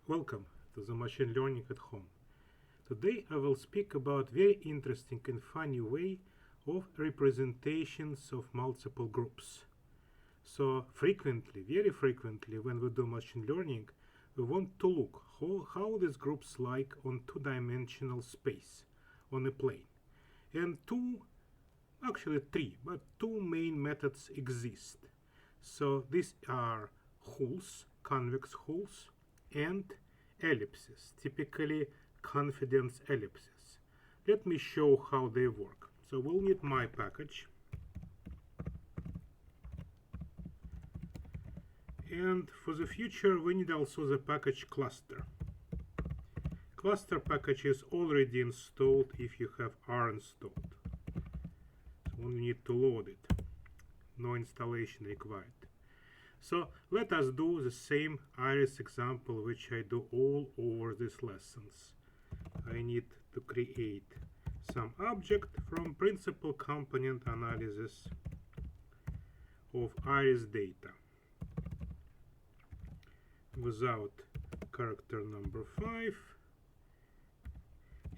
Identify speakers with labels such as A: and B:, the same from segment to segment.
A: Welcome to the Machine Learning at Home. Today I will speak about very interesting and funny way of representations of multiple groups. So frequently, very frequently, when we do machine learning, we want to look how these groups like on two-dimensional space on a plane. And actually three, but two main methods exist. So these are holes, convex holes, and ellipses, typically confidence ellipses. Let me show how they work. So we'll need my package. And for the future, we need also the package cluster. Cluster package is already installed if you have R installed. So we need to load it. No installation required. So let us do the same iris example which I do all over these lessons. I need to create some object from principal component analysis of iris data without character number 5,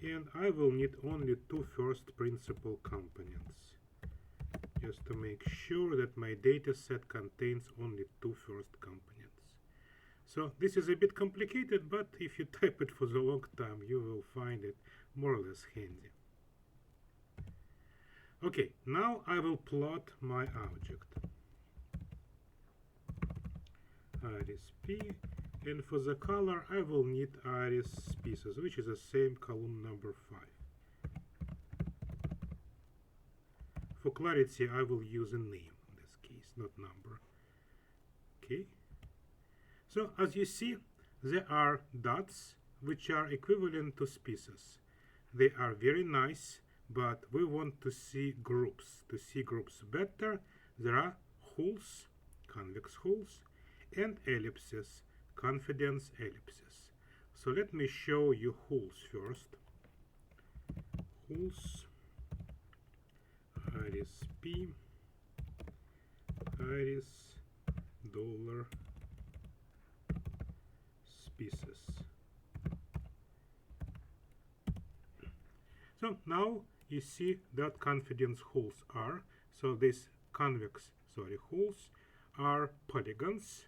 A: and I will need only two first principal components, just to make sure that my data set contains only two first components. So this is a bit complicated, but if you type it for the long time, you will find it more or less handy. Okay, now I will plot my object. Iris P, and for the color I will need iris species, which is the same column number 5. For clarity, I will use a name in this case, not number. Okay. So as you see, there are dots which are equivalent to species. They are very nice, but we want to see groups. To see groups better, there are holes, convex holes, and ellipses, confidence ellipses. So let me show you holes first. Holes. Iris P, iris, dollar, species. So now you see that confidence holes are, so these holes are polygons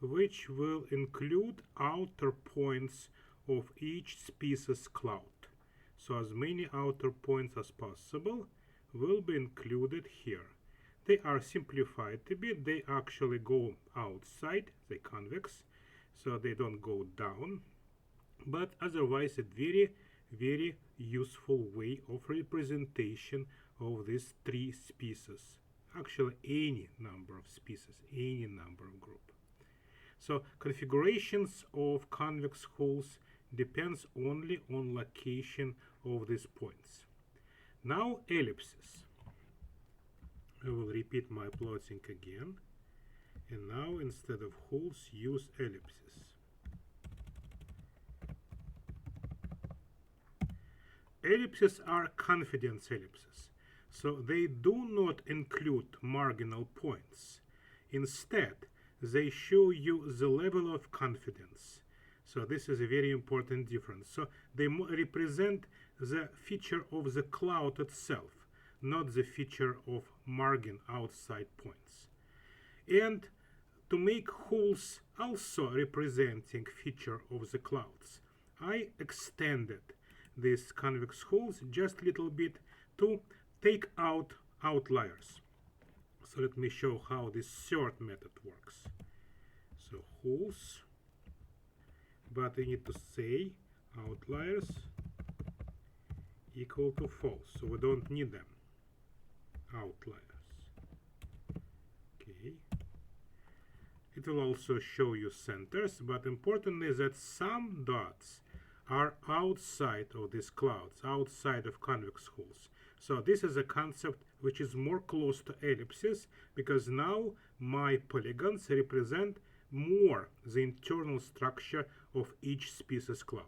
A: which will include outer points of each species cloud. So as many outer points as possible will be included here. They are simplified a bit. They actually go outside, they convex, so they don't go down. But otherwise, a very useful way of representation of these three species. Actually, any number of species, any number of group. So configurations of convex holes depends only on location of these points. Now ellipses. I will repeat my plotting again, and now instead of holes use ellipses. Ellipses are confidence ellipses, so they do not include marginal points. Instead, they show you the level of confidence. So this is a very important difference. So they represent the feature of the cloud itself, not the feature of margin outside points. And to make holes also representing feature of the clouds, I extended these convex holes just a little bit to take out outliers. So let me show how this third method works. So holes, but I need to say outliers equal to false, so we don't need them. Outliers. Okay. It will also show you centers, but important is that some dots are outside of these clouds, outside of convex holes. So this is a concept which is more close to ellipses, because now my polygons represent more the internal structure of each species cloud.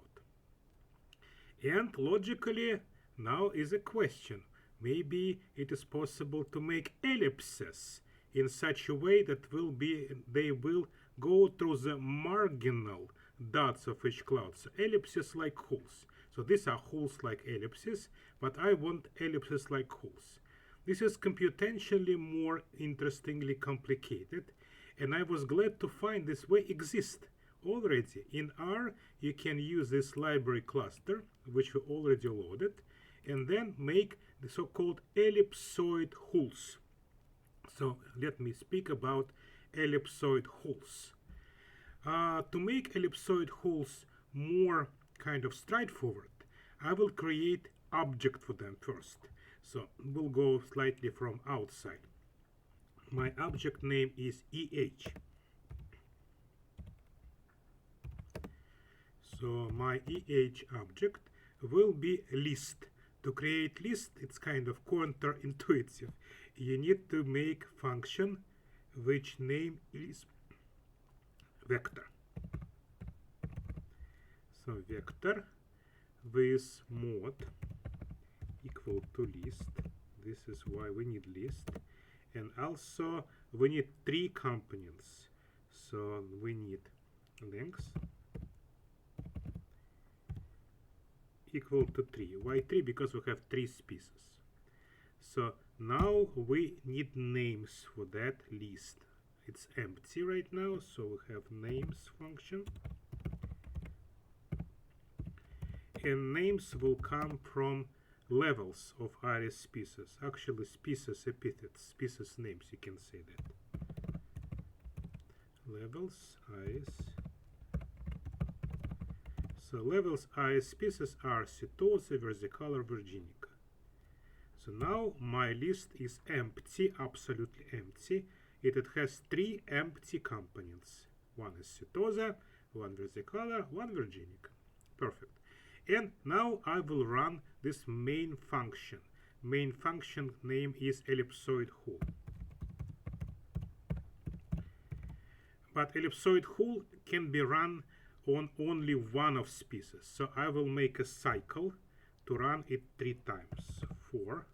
A: And logically, now is a question. Maybe it is possible to make ellipses in such a way that they will go through the marginal dots of each cloud. So ellipses like holes. So these are holes like ellipses, but I want ellipses like holes. This is computationally more interestingly complicated, and I was glad to find this way exists already. In R, you can use this library cluster, which we already loaded, and then make the so-called ellipsoid holes. So let me speak about ellipsoid holes. To make ellipsoid holes more kind of straightforward, I will create object for them first. So we'll go slightly from outside. My object name is EH. So my EH object will be list. To create list, it's kind of counterintuitive. You need to make function which name is vector. So vector with mod equal to list. This is why we need list. And also we need three components. So we need length equal to 3. Why 3? Because we have 3 species. So now we need names for that list. It's empty right now, so we have names function. And names will come from levels of iris species. Actually, species epithets, species names, you can say that. Levels, iris. So levels iris species are Setosa, Versicolor, Virginica. So now my list is empty, absolutely empty. It has 3 empty components. One is Setosa, one Versicolor, one Virginica. Perfect. And now I will run this main function. Main function name is ellipsoid hole. But ellipsoid hole can be run on only one of species. So I will make a cycle to run it 3 times. For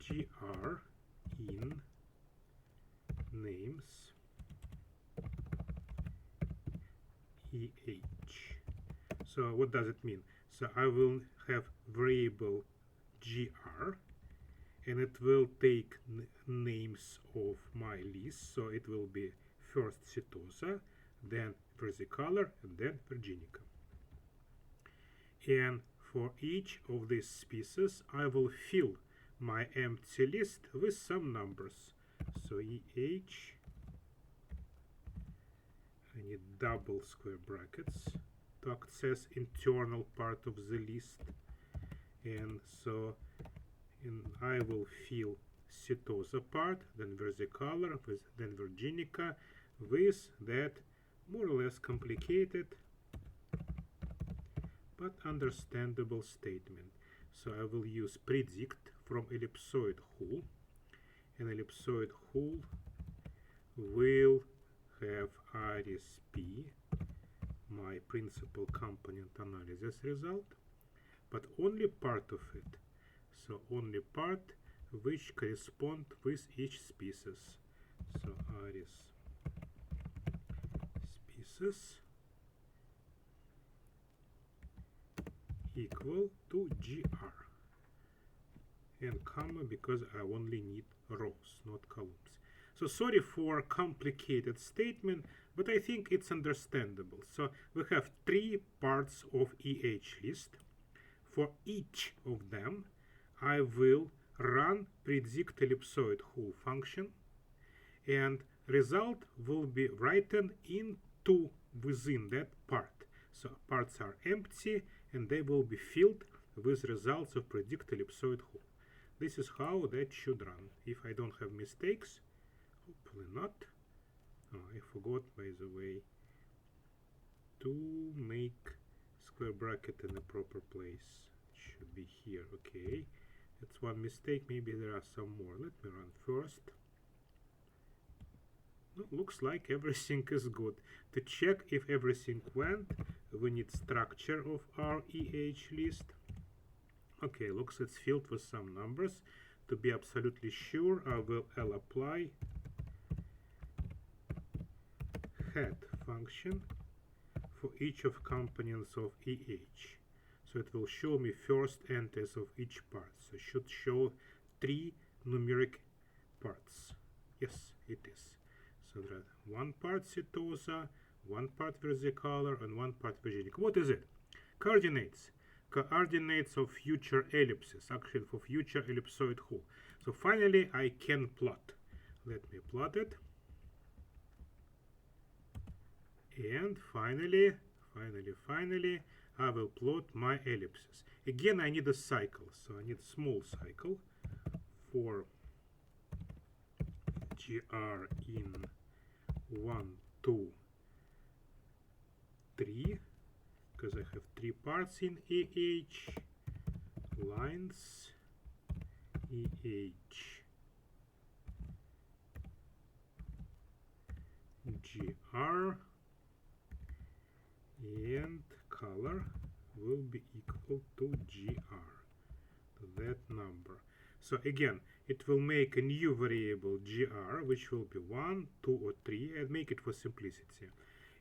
A: gr in names eh. So what does it mean? So I will have variable gr, and it will take names of my list. So it will be first Setosa, then Versicolor, and then Virginica. And for each of these species, I will fill my empty list with some numbers. So EH, I need double square brackets to access internal part of the list. And so I will fill Setosa part, then Versicolor, then Virginica, with that more or less complicated but understandable statement. So I will use predict from ellipsoid hole, and ellipsoid hole will have iris P, my principal component analysis result, but only part of it. So only part which correspond with each species. So iris species equal to gr, and comma because I only need rows, not columns. So sorry for complicated statement, but I think it's understandable. So we have 3 parts of EH list. For each of them, I will run predict ellipsoid hole function, and result will be written into within that part. So parts are empty, and they will be filled with results of predict ellipsoid hole. This is how that should run. If I don't have mistakes, hopefully not. Oh, I forgot, by the way, to make square bracket in a proper place. It should be here. Okay, that's one mistake. Maybe there are some more. Let me run first. No, looks like everything is good. To check if everything went, we need structure of our EH list. Okay, looks it's filled with some numbers. To be absolutely sure, I will apply head function for each of components of EH. So it will show me first entries of each part. So it should show 3 numeric parts. Yes, it is. So there are 1 part setosa, 1 part versicolor, and 1 part virginic. What is it? Coordinates. Coordinates of future ellipses, actually for future ellipsoid hole. So finally I can plot. Let me plot it. And finally, I will plot my ellipses. Again, I need a cycle. So I need a small cycle for GR in 1, 2, 3. Because I have 3 parts in EH. Lines, EH, GR, and color will be equal to GR, to that number. So again, it will make a new variable GR, which will be 1, 2, or 3, and make it for simplicity.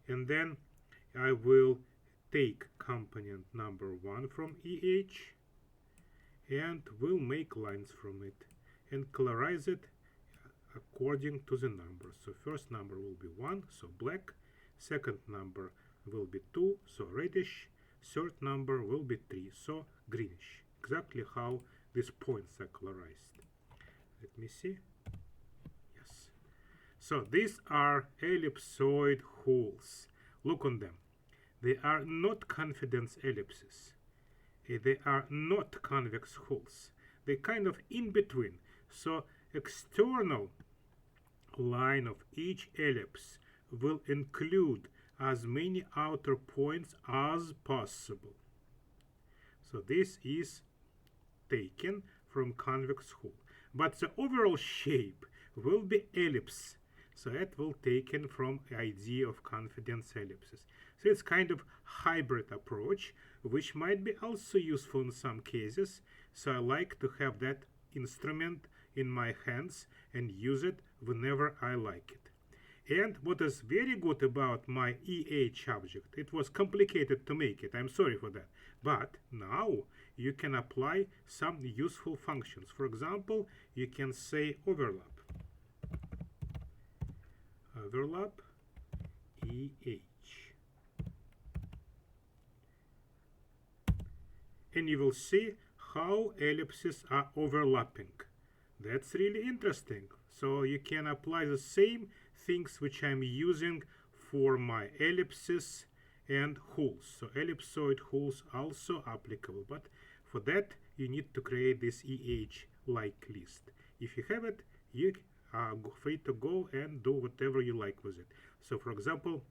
A: And then I will take component number 1 from EH and will make lines from it and colorize it according to the numbers. So first number will be 1, so black. Second number will be 2, so reddish. Third number will be 3, so greenish. Exactly how these points are colorized. Let me see. Yes. So these are ellipsoid holes. Look on them. They are not confidence ellipses. They are not convex holes. They're kind of in between. So external line of each ellipse will include as many outer points as possible. So this is taken from convex hole. But the overall shape will be ellipse. So that will taken from the idea of confidence ellipses. So it's kind of hybrid approach, which might be also useful in some cases. So I like to have that instrument in my hands and use it whenever I like it. And what is very good about my EH object, it was complicated to make it, I'm sorry for that. But now you can apply some useful functions. For example, you can say overlap. Overlap EH. And you will see how ellipses are overlapping. That's really interesting. So you can apply the same things which I'm using for my ellipses and holes. So ellipsoid holes also applicable, but for that you need to create this EH-like list. If you have it, you are free to go and do whatever you like with it. So for example,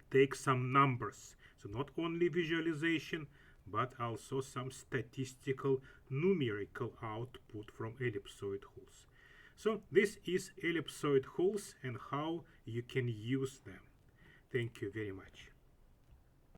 A: take some numbers. So not only visualization, but also some statistical numerical output from ellipsoid holes. So this is ellipsoid holes and how you can use them. Thank you very much.